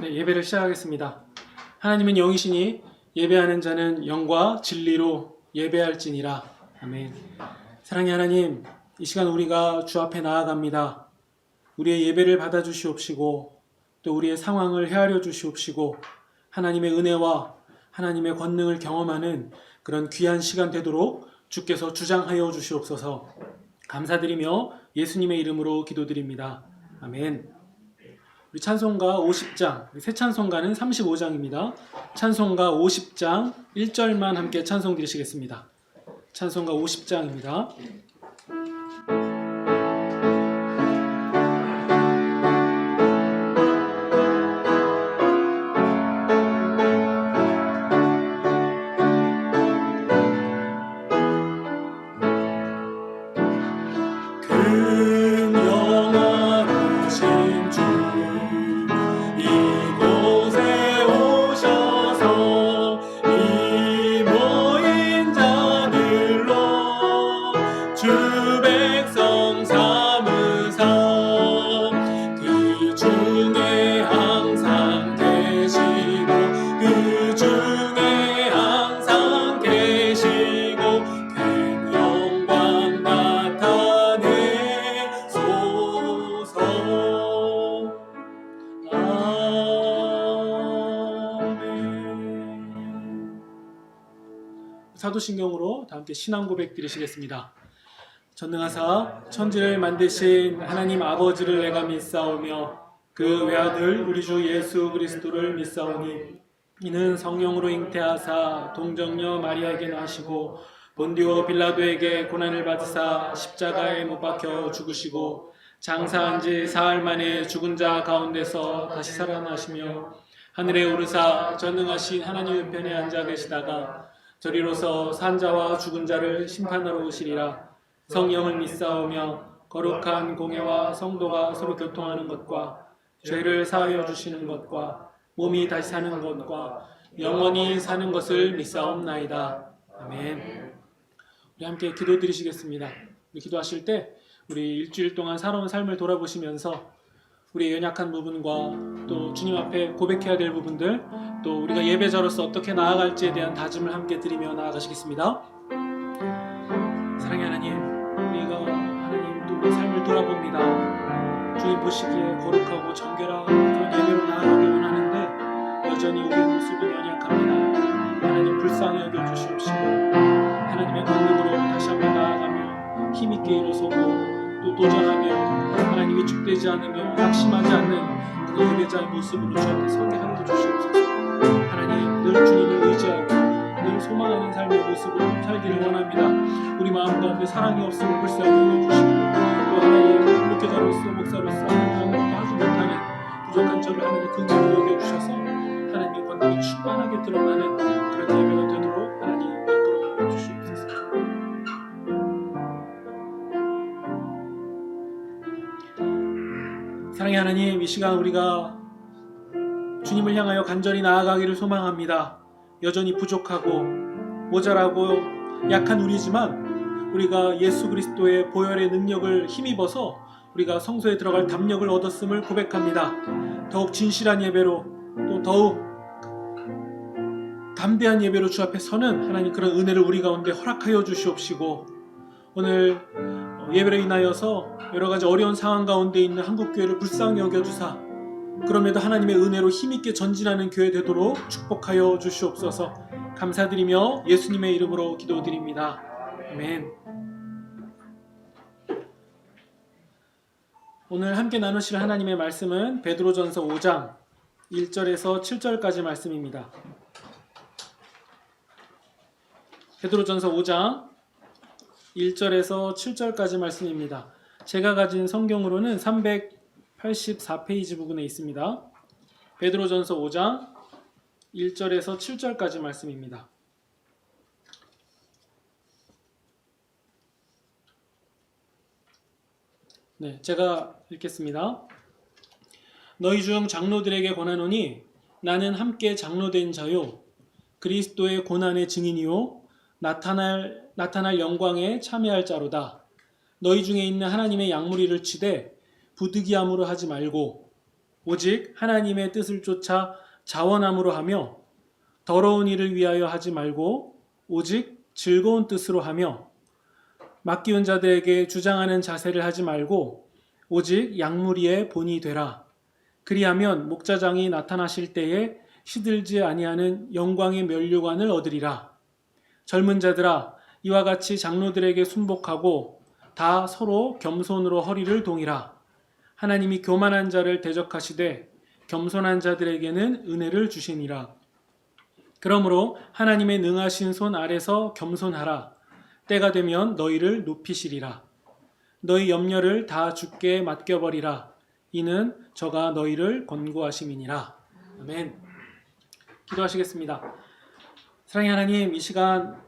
네, 예배를 시작하겠습니다. 하나님은 영이시니 예배하는 자는 영과 진리로 예배할지니라. 아멘. 사랑의 하나님, 이 시간 우리가 주 앞에 나아갑니다. 우리의 예배를 받아주시옵시고 또 우리의 상황을 헤아려 주시옵시고 하나님의 은혜와 하나님의 권능을 경험하는 그런 귀한 시간 되도록 주께서 주장하여 주시옵소서. 감사드리며 예수님의 이름으로 기도드립니다. 아멘. 우리 찬송가 50장, 새 찬송가는 35장입니다. 찬송가 50장 1절만 함께 찬송 드리시겠습니다. 찬송가 50장입니다. 사도신경으로 다 함께 신앙 고백 드리시겠습니다. 전능하사 천지를 만드신 하나님 아버지를 내가 믿사오며 그 외아들 우리 주 예수 그리스도를 믿사오니 이는 성령으로 잉태하사 동정녀 마리아에게 나시고 본디오 빌라도에게 고난을 받으사 십자가에 못 박혀 죽으시고 장사한 지 사흘 만에 죽은 자 가운데서 다시 살아나시며 하늘에 오르사 전능하신 하나님 우편에 앉아 계시다가 저리로서 산자와 죽은 자를 심판하러 오시리라. 성령을 믿사오며 거룩한 공예와 성도가 서로 교통하는 것과 죄를 사하여 주시는 것과 몸이 다시 사는 것과 영원히 사는 것을 믿사옵나이다. 아멘. 우리 함께 기도드리시겠습니다. 우리 기도하실 때 우리 일주일 동안 살아온 삶을 돌아보시면서 우리의 연약한 부분과 또 주님 앞에 고백해야 될 부분들, 또 우리가 예배자로서 어떻게 나아갈지에 대한 다짐을 함께 드리며 나아가시겠습니다. 사랑의 하나님, 우리가 하나님 또 우리 삶을 돌아봅니다. 주님 보시기에 거룩하고 정결한 그런 예배로 나아가길 원하는데 여전히 우리의 모습은 연약합니다. 하나님 불쌍히 여겨주시옵시고 하나님의 권능으로 다시 한번 나아가며 힘있게 일어서고 또 도전하며 하나님 위축되지 않으며 낙심하지 않는 그 예배자의 모습으로 주 앞에 서게 하여 주시옵소서. 하나님 늘 주님을 의지하고 늘 소망하는 삶의 모습으로 살기를 원합니다. 우리 마음 가운데 사랑이 없음을 불쌍히 여겨주시고 또 하나님 목회자로서 목사로서 아무것도 하지 못하는 부족한 저를 하나님 긍휼히 여겨주셔서 하나님의 권능이 충만하게 드러나는 그런 예배가 되도록 하나님 이끌어 주시옵소서. 사랑의 하나님, 이 시간 우리가 주님을 향하여 간절히 나아가기를 소망합니다. 여전히 부족하고 모자라고 약한 우리지만 우리가 예수 그리스도의 보혈의 능력을 힘입어서 우리가 성소에 들어갈 담력을 얻었음을 고백합니다. 더욱 진실한 예배로 또 더욱 담대한 예배로 주 앞에 서는 하나님 그런 은혜를 우리 가운데 허락하여 주시옵시고 오늘 예배로 인하여서 여러가지 어려운 상황 가운데 있는 한국교회를 불쌍히 여겨주사 그럼에도 하나님의 은혜로 힘있게 전진하는 교회 되도록 축복하여 주시옵소서. 감사드리며 예수님의 이름으로 기도드립니다. 아멘. 오늘 함께 나누실 하나님의 말씀은 베드로전서 5장 1절에서 7절까지 말씀입니다. 베드로전서 5장 1절에서 7절까지 말씀입니다. 제가 가진 성경으로는 384페이지 부분에 있습니다. 베드로전서 5장 1절에서 7절까지 말씀입니다. 네, 제가 읽겠습니다. 너희 중 장로들에게 권하노니 나는 함께 장로된 자요 그리스도의 고난의 증인이요 나타날 영광에 참여할 자로다. 너희 중에 있는 하나님의 양무리를 치되 부득이함으로 하지 말고 오직 하나님의 뜻을 쫓아 자원함으로 하며 더러운 일을 위하여 하지 말고 오직 즐거운 뜻으로 하며 맡기운 자들에게 주장하는 자세를 하지 말고 오직 양무리의 본이 되라. 그리하면 목자장이 나타나실 때에 시들지 아니하는 영광의 면류관을 얻으리라. 젊은 자들아 이와 같이 장로들에게 순복하고 다 서로 겸손으로 허리를 동이라. 하나님이 교만한 자를 대적하시되 겸손한 자들에게는 은혜를 주시니라. 그러므로 하나님의 능하신 손 아래서 겸손하라. 때가 되면 너희를 높이시리라. 너희 염려를 다 주께 맡겨버리라. 이는 저가 너희를 권고하심이니라. 아멘. 기도하시겠습니다. 사랑의 하나님, 이 시간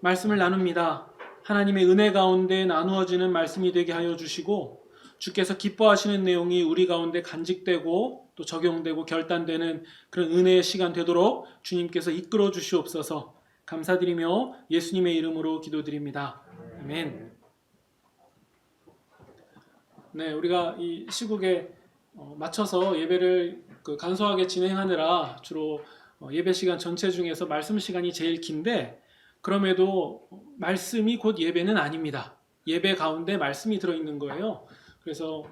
말씀을 나눕니다. 하나님의 은혜 가운데 나누어지는 말씀이 되게 하여 주시고 주께서 기뻐하시는 내용이 우리 가운데 간직되고 또 적용되고 결단되는 그런 은혜의 시간 되도록 주님께서 이끌어 주시옵소서. 감사드리며 예수님의 이름으로 기도드립니다. 아멘. 네, 우리가 이 시국에 맞춰서 예배를 간소하게 진행하느라 주로 예배 시간 전체 중에서 말씀 시간이 제일 긴데 그럼에도 말씀이 곧 예배는 아닙니다. 예배 가운데 말씀이 들어있는 거예요. 그래서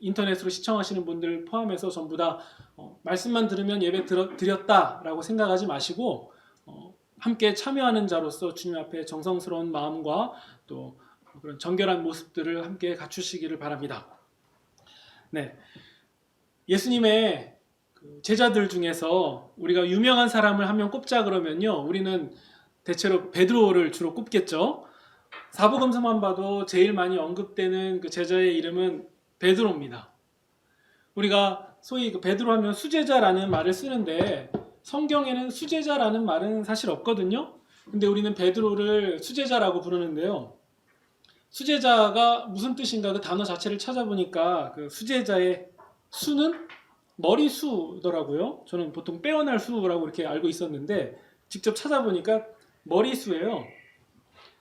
인터넷으로 시청하시는 분들 포함해서 전부 다 말씀만 들으면 예배 드렸다라고 생각하지 마시고 함께 참여하는 자로서 주님 앞에 정성스러운 마음과 또 그런 정결한 모습들을 함께 갖추시기를 바랍니다. 네, 예수님의 제자들 중에서 우리가 유명한 사람을 한 명 꼽자 그러면요, 우리는 대체로 베드로를 주로 꼽겠죠. 사복음서만 봐도 제일 많이 언급되는 그 제자의 이름은 베드로입니다. 우리가 소위 베드로 하면 수제자라는 말을 쓰는데 성경에는 수제자라는 말은 사실 없거든요. 근데 우리는 베드로를 수제자라고 부르는데요. 수제자가 무슨 뜻인가 그 단어 자체를 찾아보니까 그 수제자의 수는 머리수더라고요. 저는 보통 빼어날 수라고 이렇게 알고 있었는데 직접 찾아보니까 머리수예요.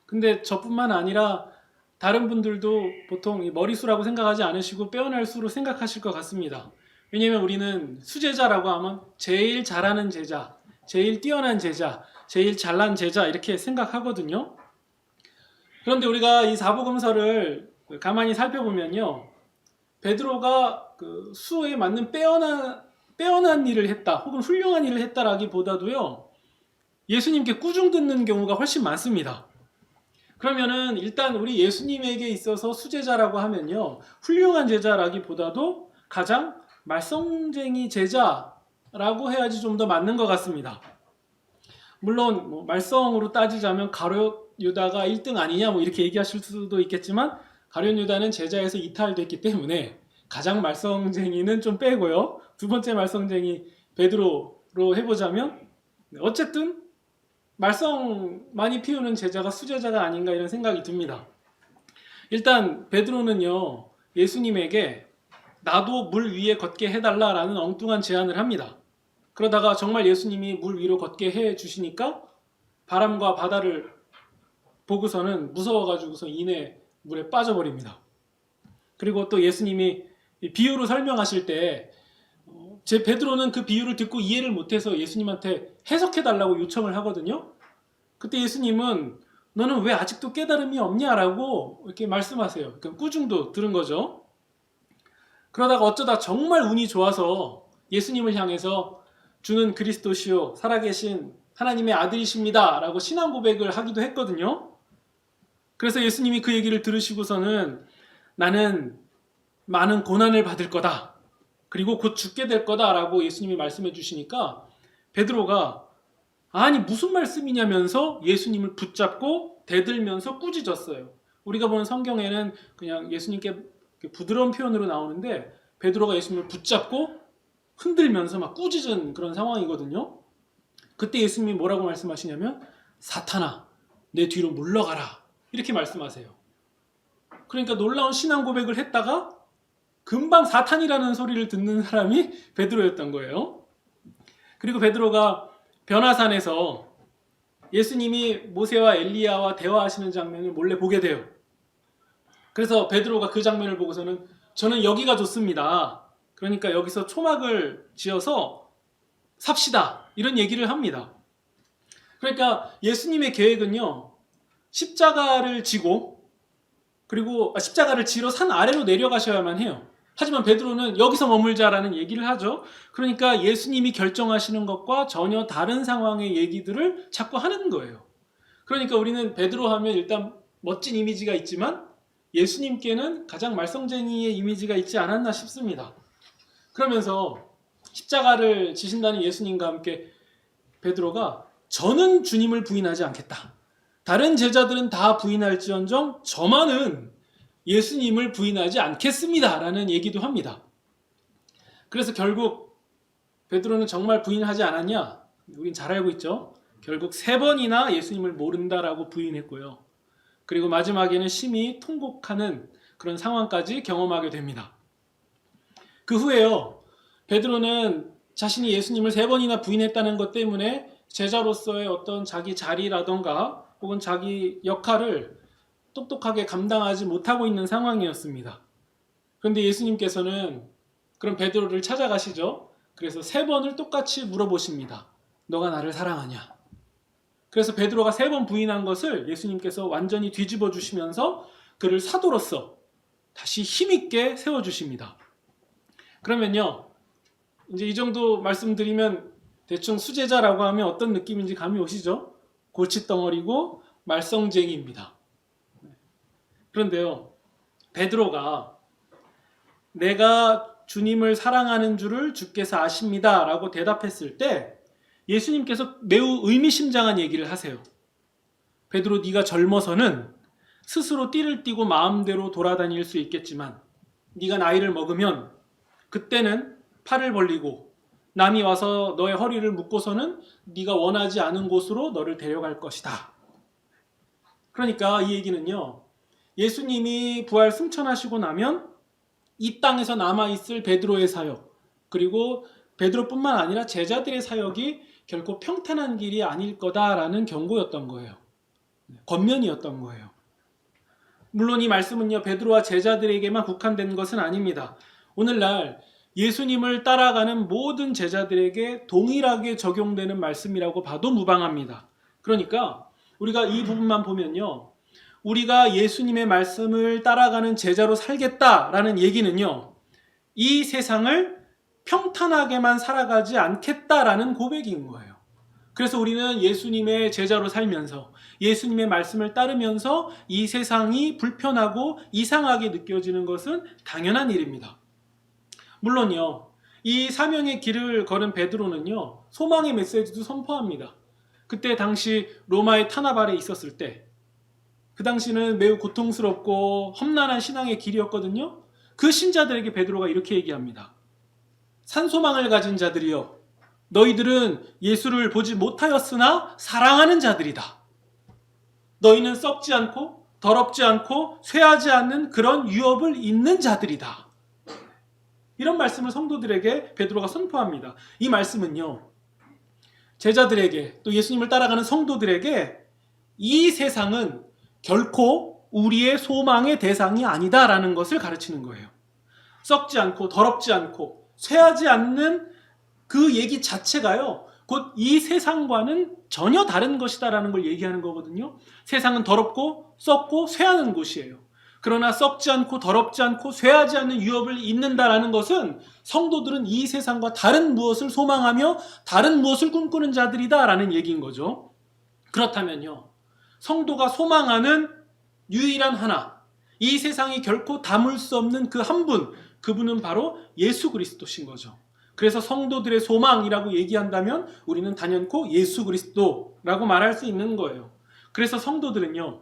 근데 저뿐만 아니라 다른 분들도 보통 이 머리수라고 생각하지 않으시고 빼어날 수로 생각하실 것 같습니다. 왜냐하면 우리는 수제자라고 하면 제일 잘하는 제자, 제일 뛰어난 제자, 제일 잘난 제자 이렇게 생각하거든요. 그런데 우리가 이 사복음서를 가만히 살펴보면요, 베드로가 그 수에 맞는 빼어난 일을 했다 혹은 훌륭한 일을 했다라기보다도요, 예수님께 꾸중 듣는 경우가 훨씬 많습니다. 그러면은 일단 우리 예수님에게 있어서 수제자라고 하면요, 훌륭한 제자라기보다도 가장 말썽쟁이 제자라고 해야지 좀 더 맞는 것 같습니다. 물론 말썽으로 따지자면 가룟 유다가 1등 아니냐 이렇게 얘기하실 수도 있겠지만 가룟 유다는 제자에서 이탈됐기 때문에 가장 말썽쟁이는 좀 빼고요, 두 번째 말썽쟁이 베드로로 해보자면 어쨌든 말썽 많이 피우는 제자가 수제자가 아닌가 이런 생각이 듭니다. 일단 베드로는요, 예수님에게 나도 물 위에 걷게 해달라라는 엉뚱한 제안을 합니다. 그러다가 정말 예수님이 물 위로 걷게 해주시니까 바람과 바다를 보고서는 무서워가지고서 이내 물에 빠져버립니다. 그리고 또 예수님이 비유로 설명하실 때 제 베드로는 그 비유를 듣고 이해를 못해서 예수님한테 해석해달라고 요청을 하거든요. 그때 예수님은 너는 왜 아직도 깨달음이 없냐라고 이렇게 말씀하세요. 그러니까 꾸중도 들은 거죠. 그러다가 어쩌다 정말 운이 좋아서 예수님을 향해서 주는 그리스도시요 살아계신 하나님의 아들이십니다 라고 신앙 고백을 하기도 했거든요. 그래서 예수님이 그 얘기를 들으시고서는 나는 많은 고난을 받을 거다, 그리고 곧 죽게 될 거다 라고 예수님이 말씀해 주시니까 베드로가 아니 무슨 말씀이냐면서 예수님을 붙잡고 대들면서 꾸짖었어요. 우리가 보는 성경에는 그냥 예수님께 부드러운 표현으로 나오는데 베드로가 예수님을 붙잡고 흔들면서 막 꾸짖은 그런 상황이거든요. 그때 예수님이 뭐라고 말씀하시냐면 사탄아 내 뒤로 물러가라 이렇게 말씀하세요. 그러니까 놀라운 신앙 고백을 했다가 금방 사탄이라는 소리를 듣는 사람이 베드로였던 거예요. 그리고 베드로가 변화산에서 예수님이 모세와 엘리야와 대화하시는 장면을 몰래 보게 돼요. 그래서 베드로가 그 장면을 보고서는 저는 여기가 좋습니다, 그러니까 여기서 초막을 지어서 삽시다 이런 얘기를 합니다. 그러니까 예수님의 계획은요, 십자가를 지고 그리고 십자가를 지러 산 아래로 내려가셔야만 해요. 하지만 베드로는 여기서 머물자라는 얘기를 하죠. 그러니까 예수님이 결정하시는 것과 전혀 다른 상황의 얘기들을 자꾸 하는 거예요. 그러니까 우리는 베드로 하면 일단 멋진 이미지가 있지만 예수님께는 가장 말썽쟁이의 이미지가 있지 않았나 싶습니다. 그러면서 십자가를 지신다는 예수님과 함께 베드로가 저는 주님을 부인하지 않겠다. 다른 제자들은 다 부인할지언정 저만은 예수님을 부인하지 않겠습니다. 라는 얘기도 합니다. 그래서 결국 베드로는 정말 부인하지 않았냐? 우린 잘 알고 있죠. 결국 3번이나 예수님을 모른다라고 부인했고요. 그리고 마지막에는 심히 통곡하는 그런 상황까지 경험하게 됩니다. 그 후에요, 베드로는 자신이 예수님을 3번이나 부인했다는 것 때문에 제자로서의 어떤 자기 자리라던가 혹은 자기 역할을 똑똑하게 감당하지 못하고 있는 상황이었습니다. 그런데 예수님께서는 그런 베드로를 찾아가시죠. 그래서 3번을 똑같이 물어보십니다. 너가 나를 사랑하냐? 그래서 베드로가 3번 부인한 것을 예수님께서 완전히 뒤집어 주시면서 그를 사도로서 다시 힘있게 세워주십니다. 그러면요, 이제 이 정도 말씀드리면 대충 수제자라고 하면 어떤 느낌인지 감이 오시죠? 골칫덩어리고 말썽쟁이입니다. 그런데요, 베드로가 내가 주님을 사랑하는 줄을 주께서 아십니다 라고 대답했을 때 예수님께서 매우 의미심장한 얘기를 하세요. 베드로, 네가 젊어서는 스스로 띠를 띠고 마음대로 돌아다닐 수 있겠지만 네가 나이를 먹으면 그때는 팔을 벌리고 남이 와서 너의 허리를 묶고서는 네가 원하지 않은 곳으로 너를 데려갈 것이다. 그러니까 이 얘기는요, 예수님이 부활 승천하시고 나면 이 땅에서 남아있을 베드로의 사역, 그리고 베드로뿐만 아니라 제자들의 사역이 결코 평탄한 길이 아닐 거다라는 경고였던 거예요. 권면이었던 거예요. 물론 이 말씀은요, 베드로와 제자들에게만 국한된 것은 아닙니다. 오늘날 예수님을 따라가는 모든 제자들에게 동일하게 적용되는 말씀이라고 봐도 무방합니다. 그러니까 우리가 이 부분만 보면요, 우리가 예수님의 말씀을 따라가는 제자로 살겠다라는 얘기는요, 이 세상을 평탄하게만 살아가지 않겠다라는 고백인 거예요. 그래서 우리는 예수님의 제자로 살면서 예수님의 말씀을 따르면서 이 세상이 불편하고 이상하게 느껴지는 것은 당연한 일입니다. 물론요, 이 사명의 길을 걸은 베드로는요, 소망의 메시지도 선포합니다. 그때 당시 로마의 탄압 아래 있었을 때, 그 당시는 매우 고통스럽고 험난한 신앙의 길이었거든요. 그 신자들에게 베드로가 이렇게 얘기합니다. 산소망을 가진 자들이여, 너희들은 예수를 보지 못하였으나 사랑하는 자들이다. 너희는 썩지 않고 더럽지 않고 쇠하지 않는 그런 유업을 잇는 자들이다. 이런 말씀을 성도들에게 베드로가 선포합니다. 이 말씀은요, 제자들에게 또 예수님을 따라가는 성도들에게 이 세상은 결코 우리의 소망의 대상이 아니다라는 것을 가르치는 거예요. 썩지 않고 더럽지 않고 쇠하지 않는 그 얘기 자체가요, 곧 이 세상과는 전혀 다른 것이다라는 걸 얘기하는 거거든요. 세상은 더럽고 썩고 쇠하는 곳이에요. 그러나 썩지 않고 더럽지 않고 쇠하지 않는 유업을 잇는다라는 것은 성도들은 이 세상과 다른 무엇을 소망하며 다른 무엇을 꿈꾸는 자들이다라는 얘기인 거죠. 그렇다면요, 성도가 소망하는 유일한 하나, 이 세상이 결코 담을 수 없는 그 한 분, 그분은 바로 예수 그리스도신 거죠. 그래서 성도들의 소망이라고 얘기한다면 우리는 단연코 예수 그리스도라고 말할 수 있는 거예요. 그래서 성도들은요,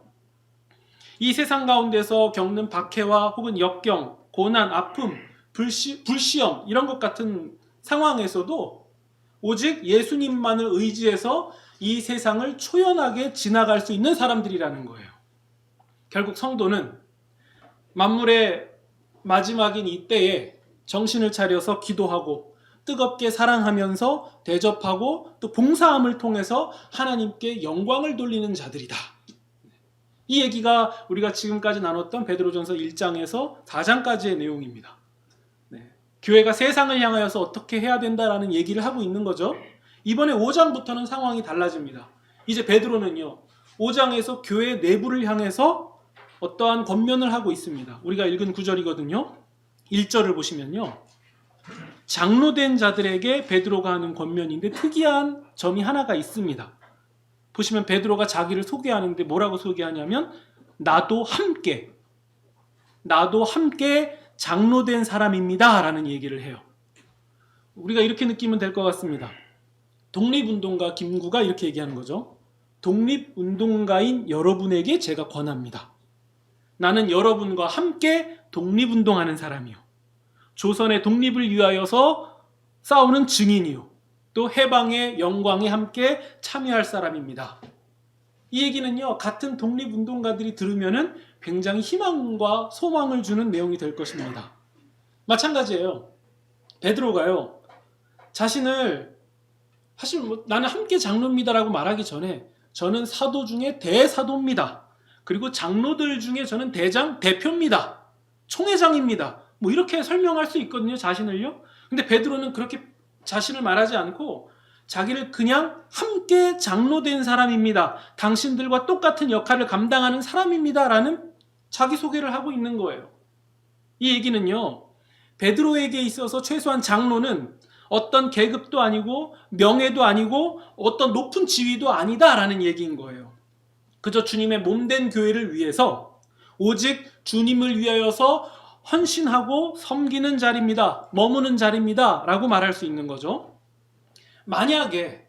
이 세상 가운데서 겪는 박해와 혹은 역경, 고난, 아픔, 불시험 이런 것 같은 상황에서도 오직 예수님만을 의지해서 이 세상을 초연하게 지나갈 수 있는 사람들이라는 거예요. 결국 성도는 만물의 마지막인 이때에 정신을 차려서 기도하고 뜨겁게 사랑하면서 대접하고 또 봉사함을 통해서 하나님께 영광을 돌리는 자들이다. 이 얘기가 우리가 지금까지 나눴던 베드로전서 1장에서 4장까지의 내용입니다. 교회가 세상을 향하여서 어떻게 해야 된다라는 얘기를 하고 있는 거죠. 이번에 5장부터는 상황이 달라집니다. 이제 베드로는요, 5장에서 교회 내부를 향해서 어떠한 권면을 하고 있습니다. 우리가 읽은 구절이거든요. 1절을 보시면요, 장로된 자들에게 베드로가 하는 권면인데 특이한 점이 하나가 있습니다. 보시면 베드로가 자기를 소개하는데 뭐라고 소개하냐면 나도 함께 장로된 사람입니다 라는 얘기를 해요. 우리가 이렇게 느끼면 될 것 같습니다. 독립운동가 김구가 이렇게 얘기하는 거죠. 독립운동가인 여러분에게 제가 권합니다. 나는 여러분과 함께 독립운동하는 사람이요, 조선의 독립을 위하여서 싸우는 증인이요, 또 해방의 영광에 함께 참여할 사람입니다. 이 얘기는요, 같은 독립운동가들이 들으면은 굉장히 희망과 소망을 주는 내용이 될 것입니다. 마찬가지예요. 베드로가요, 자신을 사실 나는 함께 장로입니다라고 말하기 전에 저는 사도 중에 대사도입니다. 그리고 장로들 중에 저는 대표입니다. 총회장입니다. 뭐 이렇게 설명할 수 있거든요, 자신을요. 근데 베드로는 그렇게 자신을 말하지 않고 자기를 그냥 함께 장로된 사람입니다. 당신들과 똑같은 역할을 감당하는 사람입니다 라는 자기소개를 하고 있는 거예요. 이 얘기는요, 베드로에게 있어서 최소한 장로는 어떤 계급도 아니고 명예도 아니고 어떤 높은 지위도 아니다라는 얘기인 거예요. 그저 주님의 몸된 교회를 위해서 오직 주님을 위하여서 헌신하고 섬기는 자리입니다. 머무는 자리입니다 라고 말할 수 있는 거죠. 만약에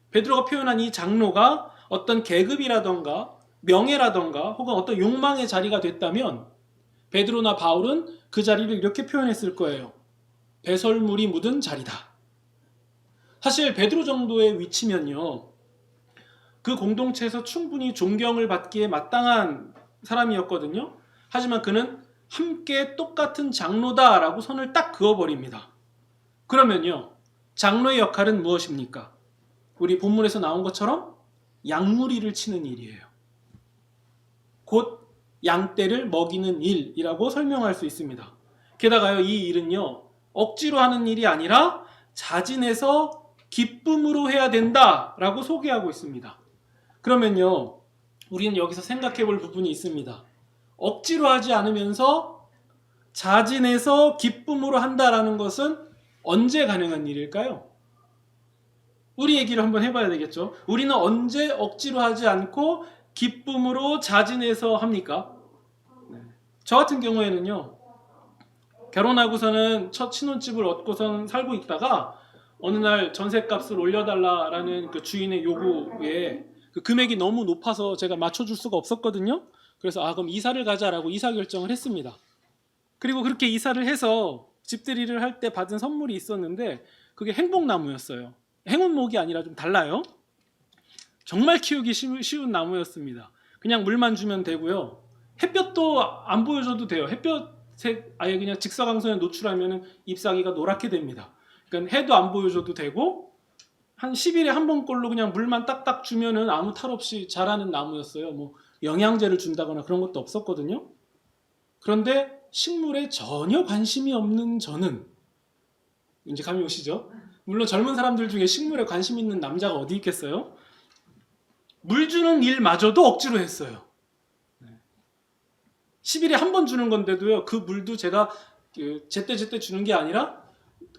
베드로가 표현한 이 장로가 어떤 계급이라던가 명예라던가 혹은 어떤 욕망의 자리가 됐다면 베드로나 바울은 그 자리를 이렇게 표현했을 거예요. 배설물이 묻은 자리다. 사실 베드로 정도의 위치면요, 그 공동체에서 충분히 존경을 받기에 마땅한 사람이었거든요. 하지만 그는 함께 똑같은 장로다라고 선을 딱 그어버립니다. 그러면요, 장로의 역할은 무엇입니까? 우리 본문에서 나온 것처럼 양무리를 치는 일이에요. 곧 양떼를 먹이는 일이라고 설명할 수 있습니다. 게다가요, 이 일은요, 억지로 하는 일이 아니라 자진해서 기쁨으로 해야 된다라고 소개하고 있습니다. 그러면요, 우리는 여기서 생각해 볼 부분이 있습니다. 억지로 하지 않으면서 자진해서 기쁨으로 한다라는 것은 언제 가능한 일일까요? 우리 얘기를 한번 해봐야 되겠죠. 우리는 언제 억지로 하지 않고 기쁨으로 자진해서 합니까? 저 같은 경우에는요, 결혼하고서는 첫 신혼집을 얻고선 살고 있다가 어느 날 전셋값을 올려달라라는 그 주인의 요구에 그 금액이 너무 높아서 제가 맞춰줄 수가 없었거든요. 그래서 그럼 이사를 가자라고 이사 결정을 했습니다. 그리고 그렇게 이사를 해서 집들이를 할 때 받은 선물이 있었는데 그게 행복나무였어요. 행운목이 아니라 좀 달라요. 정말 키우기 쉬운 나무였습니다. 그냥 물만 주면 되고요. 햇볕도 안 보여줘도 돼요. 햇볕에 아예 그냥 직사광선에 노출하면 잎사귀가 노랗게 됩니다. 그러니까 해도 안 보여줘도 되고 한 10일에 한 번꼴로 그냥 물만 딱딱 주면은 아무 탈 없이 자라는 나무였어요. 뭐 영양제를 준다거나 그런 것도 없었거든요. 그런데 식물에 전혀 관심이 없는 저는, 이제 감이 오시죠? 물론 젊은 사람들 중에 식물에 관심 있는 남자가 어디 있겠어요? 물 주는 일마저도 억지로 했어요. 10일에 한 번 주는 건데도요, 그 물도 제가 제때제때 주는 게 아니라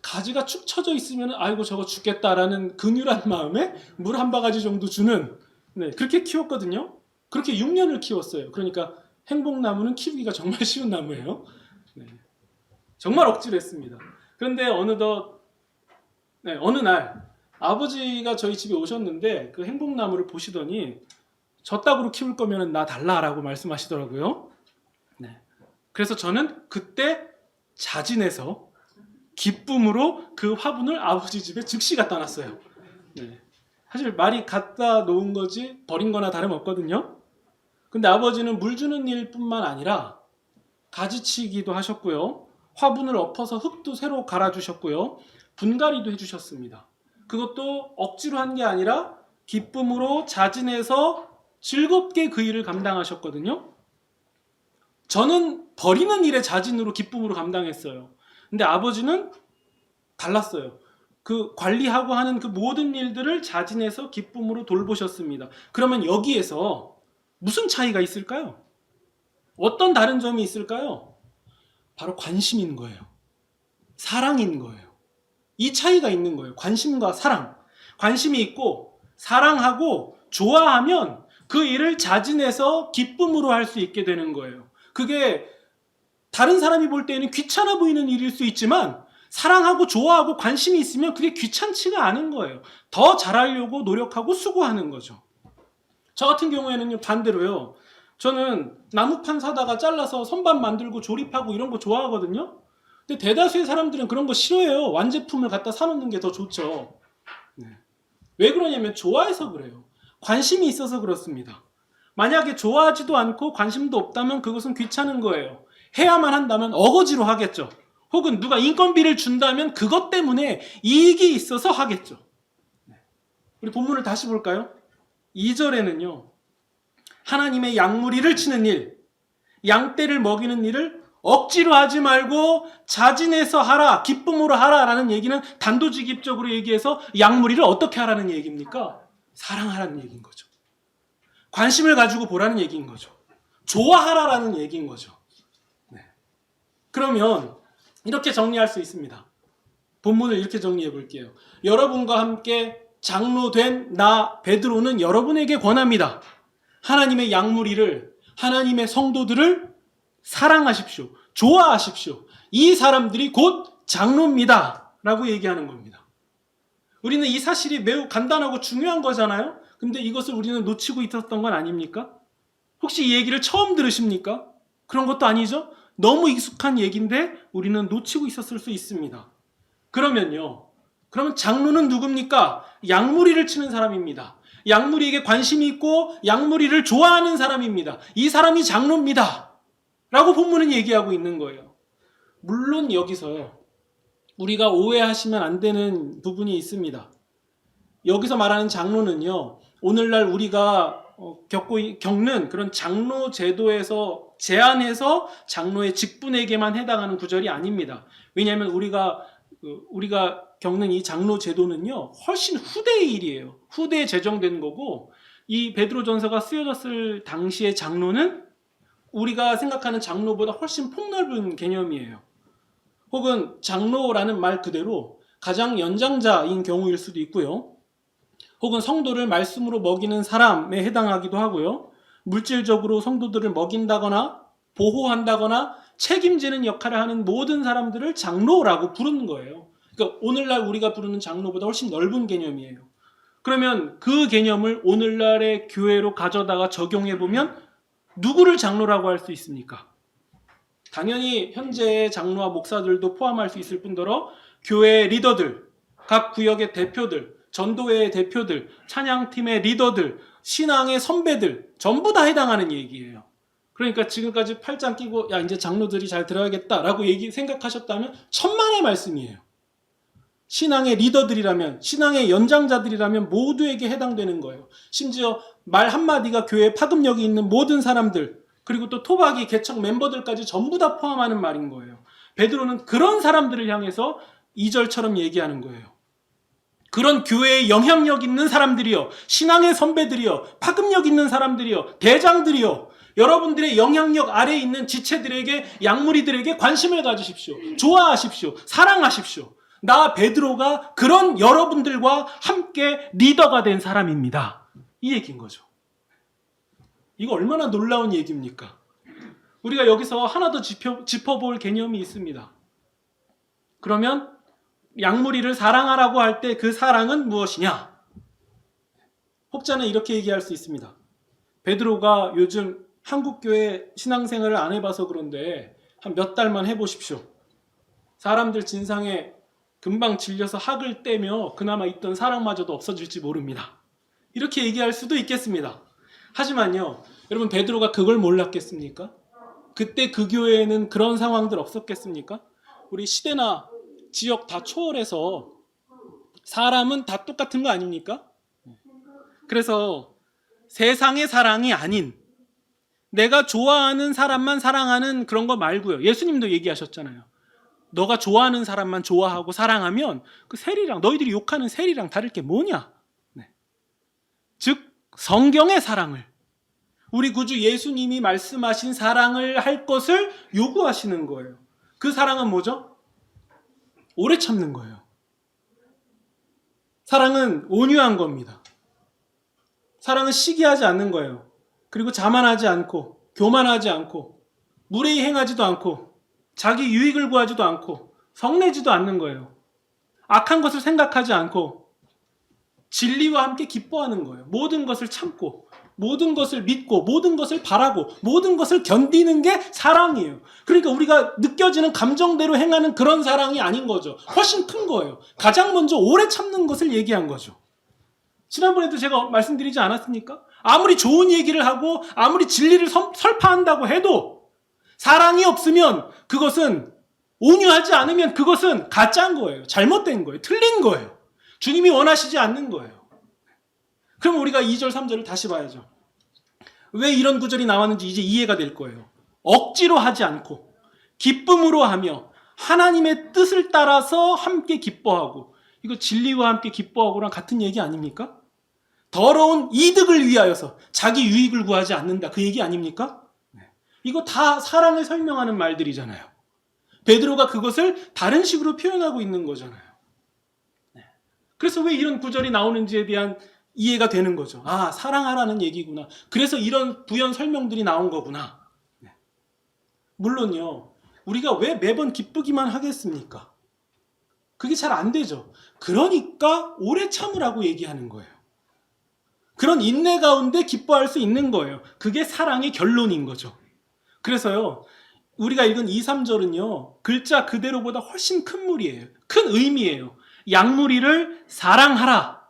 가지가 축 처져 있으면 아이고 저거 죽겠다라는 긍휼한 마음에 물 한 바가지 정도 주는, 그렇게 키웠거든요. 그렇게 6년을 키웠어요. 그러니까 행복나무는 키우기가 정말 쉬운 나무예요. 정말 억지로 했습니다. 그런데 어느 날 아버지가 저희 집에 오셨는데 그 행복나무를 보시더니 저 딱으로 키울 거면 나 달라라고 말씀하시더라고요. 그래서 저는 그때 자진해서 기쁨으로 그 화분을 아버지 집에 즉시 갖다 놨어요. 사실 말이 갖다 놓은 거지 버린 거나 다름없거든요. 근데 아버지는 물 주는 일뿐만 아니라 가지치기도 하셨고요. 화분을 엎어서 흙도 새로 갈아주셨고요. 분갈이도 해주셨습니다. 그것도 억지로 한 게 아니라 기쁨으로 자진해서 즐겁게 그 일을 감당하셨거든요. 저는 버리는 일에 자진으로 기쁨으로 감당했어요. 근데 아버지는 달랐어요. 그 관리하고 하는 그 모든 일들을 자진해서 기쁨으로 돌보셨습니다. 그러면 여기에서 무슨 차이가 있을까요? 어떤 다른 점이 있을까요? 바로 관심인 거예요. 사랑인 거예요. 이 차이가 있는 거예요. 관심과 사랑. 관심이 있고 사랑하고 좋아하면 그 일을 자진해서 기쁨으로 할 수 있게 되는 거예요. 그게 다른 사람이 볼 때에는 귀찮아 보이는 일일 수 있지만 사랑하고 좋아하고 관심이 있으면 그게 귀찮지가 않은 거예요. 더 잘하려고 노력하고 수고하는 거죠. 저 같은 경우에는요, 반대로요. 저는 나무판 사다가 잘라서 선반 만들고 조립하고 이런 거 좋아하거든요. 근데 대다수의 사람들은 그런 거 싫어해요. 완제품을 갖다 사놓는 게 더 좋죠. 네. 왜 그러냐면 좋아해서 그래요. 관심이 있어서 그렇습니다. 만약에 좋아하지도 않고 관심도 없다면 그것은 귀찮은 거예요. 해야만 한다면 어거지로 하겠죠. 혹은 누가 인건비를 준다면 그것 때문에 이익이 있어서 하겠죠. 우리 본문을 다시 볼까요? 2절에는요. 하나님의 양무리를 치는 일, 양떼를 먹이는 일을 억지로 하지 말고 자진해서 하라, 기쁨으로 하라라는 얘기는 단도직입적으로 얘기해서 양무리를 어떻게 하라는 얘기입니까? 사랑하라는 얘기인 거죠. 관심을 가지고 보라는 얘기인 거죠. 좋아하라라는 얘기인 거죠. 네. 그러면 이렇게 정리할 수 있습니다. 본문을 이렇게 정리해 볼게요. 여러분과 함께 장로된 나 베드로는 여러분에게 권합니다. 하나님의 양무리를, 하나님의 성도들을 사랑하십시오. 좋아하십시오. 이 사람들이 곧 장로입니다. 라고 얘기하는 겁니다. 우리는 이 사실이 매우 간단하고 중요한 거잖아요. 근데 이것을 우리는 놓치고 있었던 건 아닙니까? 혹시 이 얘기를 처음 들으십니까? 그런 것도 아니죠? 너무 익숙한 얘기인데 우리는 놓치고 있었을 수 있습니다. 그러면 장로는 누굽니까? 양무리를 치는 사람입니다. 양무리에게 관심이 있고 양무리를 좋아하는 사람입니다. 이 사람이 장로입니다. 라고 본문은 얘기하고 있는 거예요. 물론 여기서 우리가 오해하시면 안 되는 부분이 있습니다. 여기서 말하는 장로는요, 오늘날 우리가 겪는 그런 장로 제도에서 제한해서 장로의 직분에게만 해당하는 구절이 아닙니다. 왜냐하면 우리가 겪는 이 장로 제도는요, 훨씬 후대의 일이에요. 후대에 제정된 거고, 이 베드로전서가 쓰여졌을 당시의 장로는 우리가 생각하는 장로보다 훨씬 폭넓은 개념이에요. 혹은 장로라는 말 그대로 가장 연장자인 경우일 수도 있고요. 혹은 성도를 말씀으로 먹이는 사람에 해당하기도 하고요. 물질적으로 성도들을 먹인다거나 보호한다거나 책임지는 역할을 하는 모든 사람들을 장로라고 부르는 거예요. 그러니까 오늘날 우리가 부르는 장로보다 훨씬 넓은 개념이에요. 그러면 그 개념을 오늘날의 교회로 가져다가 적용해보면 누구를 장로라고 할 수 있습니까? 당연히 현재의 장로와 목사들도 포함할 수 있을 뿐더러 교회의 리더들, 각 구역의 대표들, 전도회의 대표들, 찬양팀의 리더들, 신앙의 선배들 전부 다 해당하는 얘기예요. 그러니까 지금까지 팔짱 끼고 야 이제 장로들이 잘 들어야겠다라고 생각하셨다면 천만의 말씀이에요. 신앙의 리더들이라면, 신앙의 연장자들이라면 모두에게 해당되는 거예요. 심지어 말 한마디가 교회에 파급력이 있는 모든 사람들, 그리고 또 토박이 개척 멤버들까지 전부 다 포함하는 말인 거예요. 베드로는 그런 사람들을 향해서 2절처럼 얘기하는 거예요. 그런 교회에 영향력 있는 사람들이요, 신앙의 선배들이요, 파급력 있는 사람들이요, 대장들이요, 여러분들의 영향력 아래에 있는 지체들에게, 양무리들에게 관심을 가지십시오. 좋아하십시오. 사랑하십시오. 나 베드로가 그런 여러분들과 함께 리더가 된 사람입니다. 이 얘기인 거죠. 이거 얼마나 놀라운 얘기입니까? 우리가 여기서 하나 더 짚어볼 개념이 있습니다. 그러면 양무리를 사랑하라고 할 때 그 사랑은 무엇이냐? 혹자는 이렇게 얘기할 수 있습니다. 베드로가 요즘 한국교회 신앙생활을 안 해봐서 그런데 한 몇 달만 해보십시오. 사람들 진상에 금방 질려서 학을 떼며 그나마 있던 사랑마저도 없어질지 모릅니다. 이렇게 얘기할 수도 있겠습니다. 하지만요, 여러분 베드로가 그걸 몰랐겠습니까? 그때 그 교회에는 그런 상황들 없었겠습니까? 우리 시대나 지역 다 초월해서 사람은 다 똑같은 거 아닙니까? 그래서 세상의 사랑이 아닌 내가 좋아하는 사람만 사랑하는 그런 거 말고요. 예수님도 얘기하셨잖아요. 너가 좋아하는 사람만 좋아하고 사랑하면 그 세리랑 너희들이 욕하는 세리랑 다를 게 뭐냐? 네. 즉 성경의 사랑을, 우리 구주 예수님이 말씀하신 사랑을 할 것을 요구하시는 거예요. 그 사랑은 뭐죠? 오래 참는 거예요. 사랑은 온유한 겁니다. 사랑은 시기하지 않는 거예요. 그리고 자만하지 않고 교만하지 않고 무례히 행하지도 않고 자기 유익을 구하지도 않고 성내지도 않는 거예요. 악한 것을 생각하지 않고 진리와 함께 기뻐하는 거예요. 모든 것을 참고 모든 것을 믿고 모든 것을 바라고 모든 것을 견디는 게 사랑이에요. 그러니까 우리가 느껴지는 감정대로 행하는 그런 사랑이 아닌 거죠. 훨씬 큰 거예요. 가장 먼저 오래 참는 것을 얘기한 거죠. 지난번에도 제가 말씀드리지 않았습니까? 아무리 좋은 얘기를 하고 아무리 진리를 설파한다고 해도 사랑이 없으면 그것은, 온유하지 않으면 그것은 가짜인 거예요. 잘못된 거예요. 틀린 거예요. 주님이 원하시지 않는 거예요. 그럼 우리가 2절 3절을 다시 봐야죠. 왜 이런 구절이 나왔는지 이제 이해가 될 거예요. 억지로 하지 않고 기쁨으로 하며 하나님의 뜻을 따라서 함께 기뻐하고, 이거 진리와 함께 기뻐하고랑 같은 얘기 아닙니까? 더러운 이득을 위하여서 자기 유익을 구하지 않는다, 그 얘기 아닙니까? 이거 다 사랑을 설명하는 말들이잖아요. 베드로가 그것을 다른 식으로 표현하고 있는 거잖아요. 그래서 왜 이런 구절이 나오는지에 대한 이해가 되는 거죠. 아, 사랑하라는 얘기구나. 그래서 이런 부연 설명들이 나온 거구나. 물론요, 우리가 왜 매번 기쁘기만 하겠습니까? 그게 잘 안 되죠. 그러니까 오래 참으라고 얘기하는 거예요. 그런 인내 가운데 기뻐할 수 있는 거예요. 그게 사랑의 결론인 거죠. 그래서요, 우리가 읽은 2, 3절은요, 글자 그대로보다 훨씬 큰 무리예요. 큰 의미예요. 양무리를 사랑하라.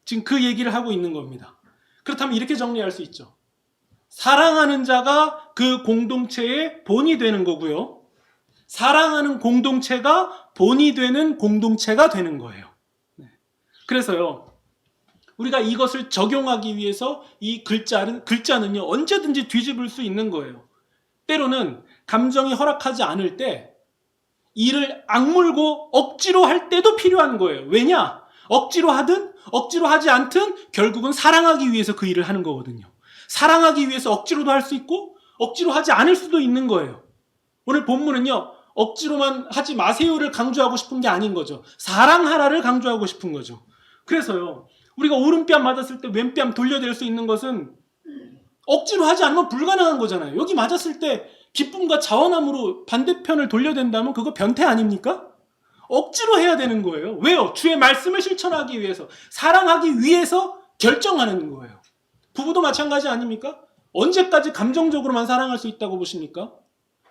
지금 그 얘기를 하고 있는 겁니다. 그렇다면 이렇게 정리할 수 있죠. 사랑하는 자가 그 공동체의 본이 되는 거고요. 사랑하는 공동체가 본이 되는 공동체가 되는 거예요. 그래서요, 우리가 이것을 적용하기 위해서 이 글자는요, 언제든지 뒤집을 수 있는 거예요. 때로는 감정이 허락하지 않을 때 이를 악물고 억지로 할 때도 필요한 거예요. 왜냐? 억지로 하든 억지로 하지 않든 결국은 사랑하기 위해서 그 일을 하는 거거든요. 사랑하기 위해서 억지로도 할 수 있고 억지로 하지 않을 수도 있는 거예요. 오늘 본문은요, 억지로만 하지 마세요를 강조하고 싶은 게 아닌 거죠. 사랑하라를 강조하고 싶은 거죠. 그래서요, 우리가 오른뺨 맞았을 때 왼뺨 돌려댈 수 있는 것은 억지로 하지 않으면 불가능한 거잖아요. 여기 맞았을 때 기쁨과 자원함으로 반대편을 돌려댄다면 그거 변태 아닙니까? 억지로 해야 되는 거예요. 왜요? 주의 말씀을 실천하기 위해서, 사랑하기 위해서 결정하는 거예요. 부부도 마찬가지 아닙니까? 언제까지 감정적으로만 사랑할 수 있다고 보십니까?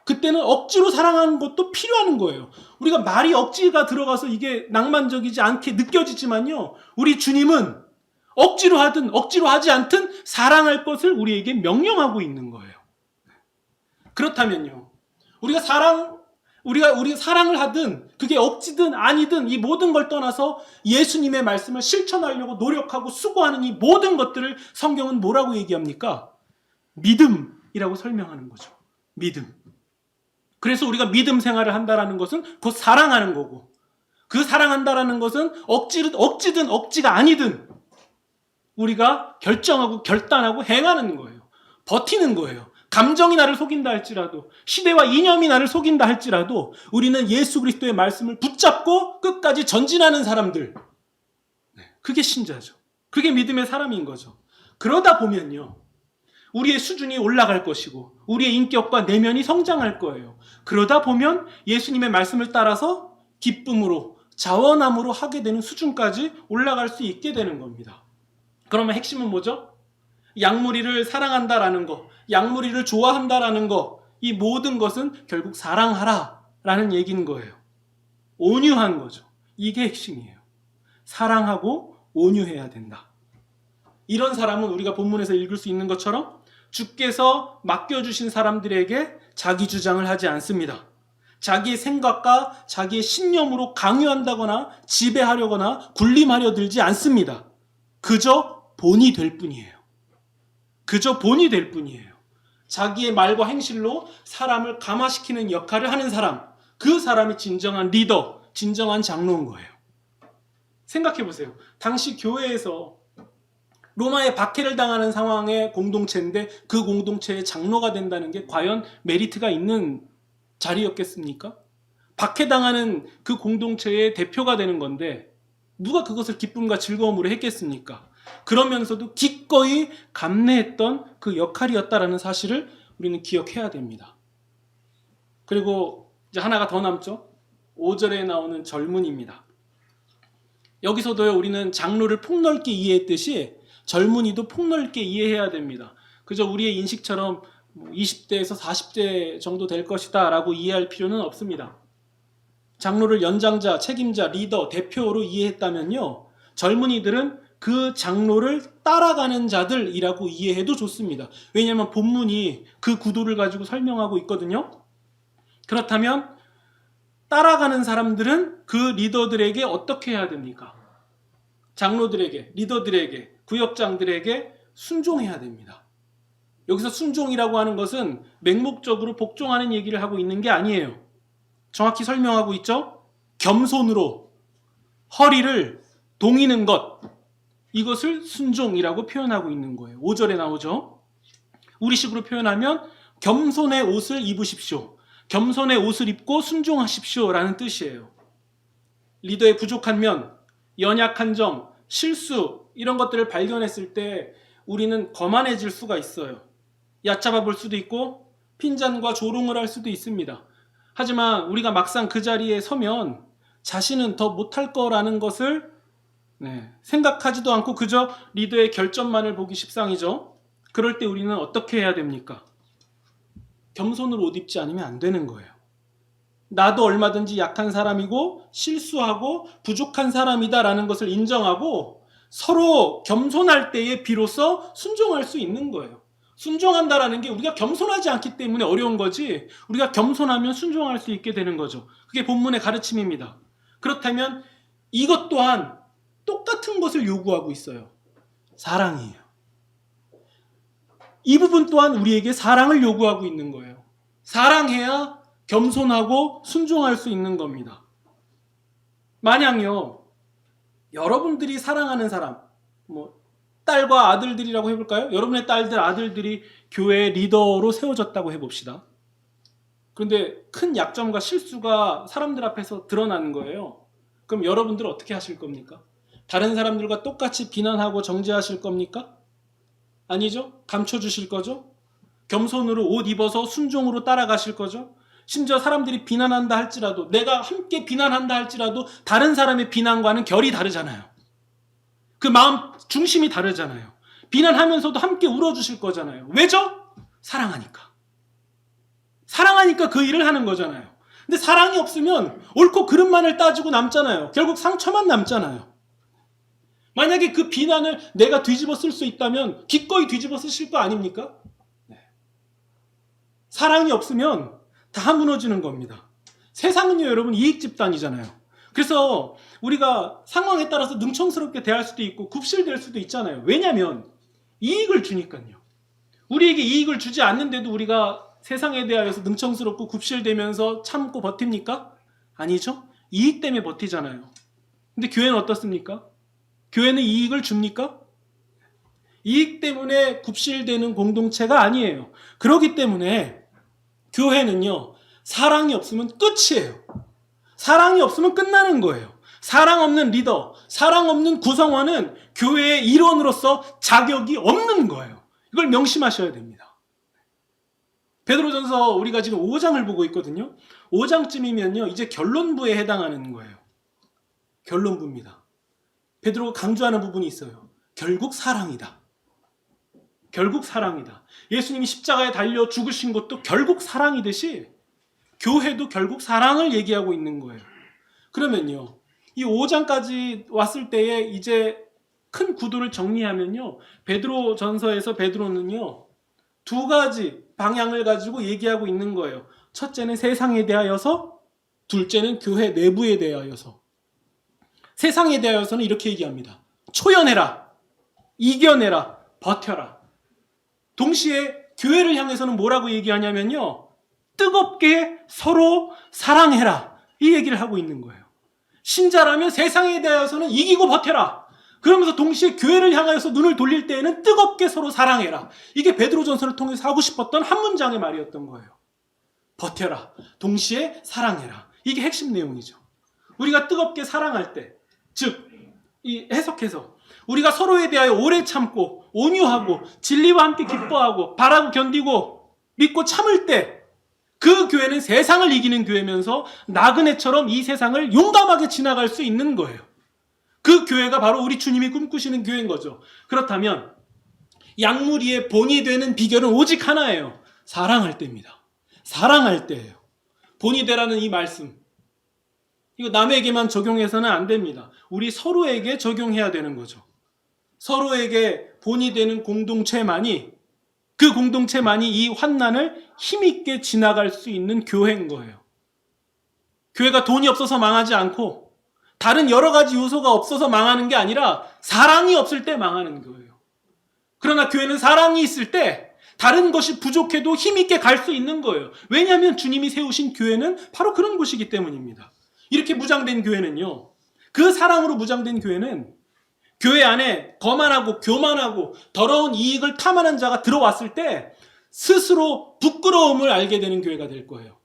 그때는 억지로 사랑하는 것도 필요한 거예요. 우리가 말이 억지가 들어가서 이게 낭만적이지 않게 느껴지지만요, 우리 주님은 억지로 하든 억지로 하지 않든 사랑할 것을 우리에게 명령하고 있는 거예요. 그렇다면요, 우리가 사랑을 하든 그게 억지든 아니든 이 모든 걸 떠나서 예수님의 말씀을 실천하려고 노력하고 수고하는 이 모든 것들을 성경은 뭐라고 얘기합니까? 믿음이라고 설명하는 거죠. 믿음. 그래서 우리가 믿음 생활을 한다는 것은 곧 사랑하는 거고, 그 사랑한다는 것은 억지든 억지가 아니든 우리가 결정하고 결단하고 행하는 거예요. 버티는 거예요. 감정이 나를 속인다 할지라도, 시대와 이념이 나를 속인다 할지라도 우리는 예수 그리스도의 말씀을 붙잡고 끝까지 전진하는 사람들, 그게 신자죠. 그게 믿음의 사람인 거죠. 그러다 보면요, 우리의 수준이 올라갈 것이고 우리의 인격과 내면이 성장할 거예요. 그러다 보면 예수님의 말씀을 따라서 기쁨으로 자원함으로 하게 되는 수준까지 올라갈 수 있게 되는 겁니다. 그러면 핵심은 뭐죠? 양무리를 사랑한다라는 거, 양무리를 좋아한다라는 거, 이 모든 것은 결국 사랑하라라는 얘기인 거예요. 온유한 거죠. 이게 핵심이에요. 사랑하고 온유해야 된다. 이런 사람은 우리가 본문에서 읽을 수 있는 것처럼 주께서 맡겨주신 사람들에게 자기 주장을 하지 않습니다. 자기의 생각과 자기의 신념으로 강요한다거나 지배하려거나 군림하려 들지 않습니다. 그저 본이 될 뿐이에요. 그저 본이 될 뿐이에요. 자기의 말과 행실로 사람을 감화시키는 역할을 하는 사람, 그 사람이 진정한 리더, 진정한 장로인 거예요. 생각해 보세요. 당시 교회에서 로마에 박해를 당하는 상황의 공동체인데 그 공동체의 장로가 된다는 게 과연 메리트가 있는 자리였겠습니까? 박해당하는 그 공동체의 대표가 되는 건데 누가 그것을 기쁨과 즐거움으로 했겠습니까? 그러면서도 기꺼이 감내했던 그 역할이었다라는 사실을 우리는 기억해야 됩니다. 그리고 이제 하나가 더 남죠. 5절에 나오는 젊은이입니다. 여기서도요, 우리는 장로를 폭넓게 이해했듯이 젊은이도 폭넓게 이해해야 됩니다. 그저 우리의 인식처럼 20대에서 40대 정도 될 것이다 라고 이해할 필요는 없습니다. 장로를 연장자, 책임자, 리더, 대표로 이해했다면요, 젊은이들은 그 장로를 따라가는 자들이라고 이해해도 좋습니다. 왜냐하면 본문이 그 구도를 가지고 설명하고 있거든요. 그렇다면 따라가는 사람들은 그 리더들에게 어떻게 해야 됩니까? 장로들에게, 리더들에게, 구역장들에게 순종해야 됩니다. 여기서 순종이라고 하는 것은 맹목적으로 복종하는 얘기를 하고 있는 게 아니에요. 정확히 설명하고 있죠? 겸손으로 허리를 동이는 것, 이것을 순종이라고 표현하고 있는 거예요. 5절에 나오죠. 우리식으로 표현하면 겸손의 옷을 입으십시오. 겸손의 옷을 입고 순종하십시오 라는 뜻이에요. 리더의 부족한 면, 연약한 점, 실수 이런 것들을 발견했을 때 우리는 거만해질 수가 있어요. 얕잡아 볼 수도 있고 핀잔과 조롱을 할 수도 있습니다. 하지만 우리가 막상 그 자리에 서면 자신은 더 못할 거라는 것을 생각하지도 않고 그저 리더의 결점만을 보기 십상이죠. 그럴 때 우리는 어떻게 해야 됩니까? 겸손으로 옷 입지 않으면 안 되는 거예요. 나도 얼마든지 약한 사람이고 실수하고 부족한 사람이다라는 것을 인정하고 서로 겸손할 때에 비로소 순종할 수 있는 거예요. 순종한다라는 게 우리가 겸손하지 않기 때문에 어려운 거지, 우리가 겸손하면 순종할 수 있게 되는 거죠. 그게 본문의 가르침입니다. 그렇다면 이것 또한 똑같은 것을 요구하고 있어요. 사랑이에요. 이 부분 또한 우리에게 사랑을 요구하고 있는 거예요. 사랑해야 겸손하고 순종할 수 있는 겁니다. 만약요, 여러분들이 사랑하는 사람, 딸과 아들들이라고 해볼까요? 여러분의 딸들, 아들들이 교회 리더로 세워졌다고 해봅시다. 그런데 큰 약점과 실수가 사람들 앞에서 드러나는 거예요. 그럼 여러분들은 어떻게 하실 겁니까? 다른 사람들과 똑같이 비난하고 정죄하실 겁니까? 아니죠? 감춰주실 거죠? 겸손으로 옷 입어서 순종으로 따라가실 거죠? 심지어 사람들이 비난한다 할지라도, 내가 함께 비난한다 할지라도 다른 사람의 비난과는 결이 다르잖아요. 그 마음 중심이 다르잖아요. 비난하면서도 함께 울어주실 거잖아요. 왜죠? 사랑하니까. 사랑하니까 그 일을 하는 거잖아요. 근데 사랑이 없으면 옳고 그름만을 따지고 남잖아요. 결국 상처만 남잖아요. 만약에 그 비난을 내가 뒤집어 쓸 수 있다면 기꺼이 뒤집어 쓰실 거 아닙니까? 사랑이 없으면 다 무너지는 겁니다. 세상은요, 여러분, 이익 집단이잖아요. 그래서 우리가 상황에 따라서 능청스럽게 대할 수도 있고 굽실될 수도 있잖아요. 왜냐하면 이익을 주니까요. 우리에게 이익을 주지 않는데도 우리가 세상에 대하여서 능청스럽고 굽실대면서 참고 버팁니까? 아니죠. 이익 때문에 버티잖아요. 근데 교회는 어떻습니까? 교회는 이익을 줍니까? 이익 때문에 굽실대는 공동체가 아니에요. 그렇기 때문에 교회는요, 사랑이 없으면 끝이에요. 사랑이 없으면 끝나는 거예요. 사랑 없는 리더, 사랑 없는 구성원은 교회의 일원으로서 자격이 없는 거예요. 이걸 명심하셔야 됩니다. 베드로전서 우리가 지금 5장을 보고 있거든요. 5장쯤이면요, 이제 결론부에 해당하는 거예요. 결론부입니다. 베드로가 강조하는 부분이 있어요. 결국 사랑이다. 결국 사랑이다. 예수님이 십자가에 달려 죽으신 것도 결국 사랑이듯이 교회도 결국 사랑을 얘기하고 있는 거예요. 그러면요, 이 5장까지 왔을 때에 이제 큰 구도를 정리하면요, 베드로 전서에서 베드로는요, 두 가지 방향을 가지고 얘기하고 있는 거예요. 첫째는 세상에 대하여서, 둘째는 교회 내부에 대하여서. 세상에 대하여서는 이렇게 얘기합니다. 초연해라, 이겨내라, 버텨라. 동시에 교회를 향해서는 뭐라고 얘기하냐면요, 뜨겁게 서로 사랑해라. 이 얘기를 하고 있는 거예요. 신자라면 세상에 대해서는 이기고 버텨라. 그러면서 동시에 교회를 향하여서 눈을 돌릴 때에는 뜨겁게 서로 사랑해라. 이게 베드로전서를 통해서 하고 싶었던 한 문장의 말이었던 거예요. 버텨라. 동시에 사랑해라. 이게 핵심 내용이죠. 우리가 뜨겁게 사랑할 때, 즉 이 해석해서 우리가 서로에 대하여 오래 참고 온유하고 진리와 함께 기뻐하고 바라고 견디고 믿고 참을 때 그 교회는 세상을 이기는 교회면서 나그네처럼 이 세상을 용감하게 지나갈 수 있는 거예요. 그 교회가 바로 우리 주님이 꿈꾸시는 교회인 거죠. 그렇다면 양무리의 본이 되는 비결은 오직 하나예요. 사랑할 때입니다. 사랑할 때예요. 본이 되라는 이 말씀, 이거 남에게만 적용해서는 안 됩니다. 우리 서로에게 적용해야 되는 거죠. 서로에게 본이 되는 공동체만이, 그 공동체만이 이 환난을 힘있게 지나갈 수 있는 교회인 거예요. 교회가 돈이 없어서 망하지 않고 다른 여러 가지 요소가 없어서 망하는 게 아니라 사랑이 없을 때 망하는 거예요. 그러나 교회는 사랑이 있을 때 다른 것이 부족해도 힘있게 갈 수 있는 거예요. 왜냐하면 주님이 세우신 교회는 바로 그런 곳이기 때문입니다. 이렇게 무장된 교회는요, 그 사랑으로 무장된 교회는 교회 안에 거만하고 교만하고 더러운 이익을 탐하는 자가 들어왔을 때 스스로 부끄러움을 알게 되는 교회가 될 거예요.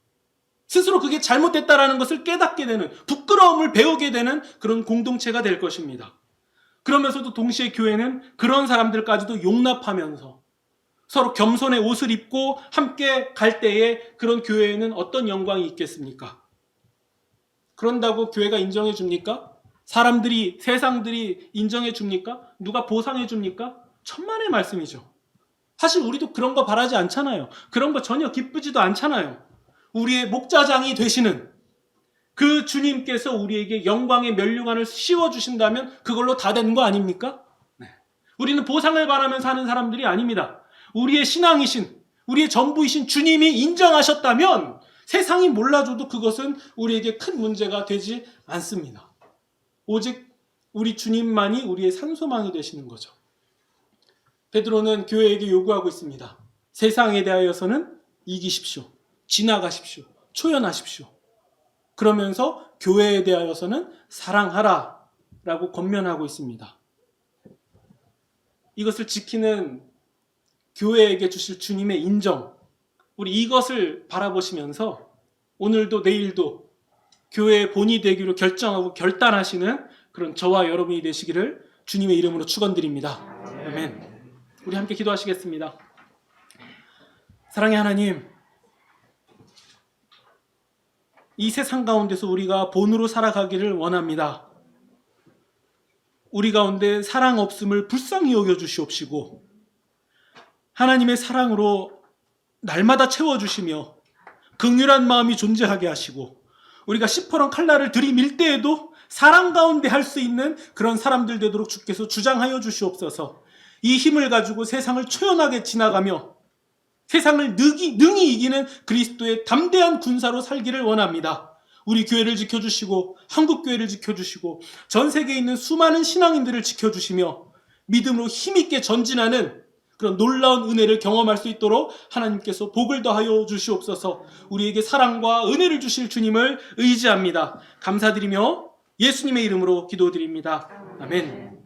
스스로 그게 잘못됐다라는 것을 깨닫게 되는, 부끄러움을 배우게 되는 그런 공동체가 될 것입니다. 그러면서도 동시에 교회는 그런 사람들까지도 용납하면서 서로 겸손의 옷을 입고 함께 갈 때에 그런 교회에는 어떤 영광이 있겠습니까? 그런다고 교회가 인정해 줍니까? 사람들이, 세상들이 인정해 줍니까? 누가 보상해 줍니까? 천만의 말씀이죠. 사실 우리도 그런 거 바라지 않잖아요. 그런 거 전혀 기쁘지도 않잖아요. 우리의 목자장이 되시는 그 주님께서 우리에게 영광의 면류관을 씌워주신다면 그걸로 다 된 거 아닙니까? 네. 우리는 보상을 바라며 사는 사람들이 아닙니다. 우리의 신앙이신, 우리의 전부이신 주님이 인정하셨다면 세상이 몰라줘도 그것은 우리에게 큰 문제가 되지 않습니다. 오직 우리 주님만이 우리의 산소망이 되시는 거죠. 베드로는 교회에게 요구하고 있습니다. 세상에 대하여서는 이기십시오. 지나가십시오. 초연하십시오. 그러면서 교회에 대하여서는 사랑하라 라고 권면하고 있습니다. 이것을 지키는 교회에게 주실 주님의 인정, 우리 이것을 바라보시면서 오늘도 내일도 교회의 본이 되기로 결정하고 결단하시는 그런 저와 여러분이 되시기를 주님의 이름으로 축원드립니다. 아멘. 우리 함께 기도하시겠습니다. 사랑의 하나님, 이 세상 가운데서 우리가 본으로 살아가기를 원합니다. 우리 가운데 사랑 없음을 불쌍히 여겨주시옵시고 하나님의 사랑으로 날마다 채워주시며 긍휼한 마음이 존재하게 하시고 우리가 시퍼런 칼날을 들이밀 때에도 사랑 가운데 할 수 있는 그런 사람들 되도록 주께서 주장하여 주시옵소서. 이 힘을 가지고 세상을 초연하게 지나가며 세상을 능히 이기는 그리스도의 담대한 군사로 살기를 원합니다. 우리 교회를 지켜주시고 한국교회를 지켜주시고 전 세계에 있는 수많은 신앙인들을 지켜주시며 믿음으로 힘있게 전진하는 그런 놀라운 은혜를 경험할 수 있도록 하나님께서 복을 더하여 주시옵소서. 우리에게 사랑과 은혜를 주실 주님을 의지합니다. 감사드리며 예수님의 이름으로 기도드립니다. 아멘.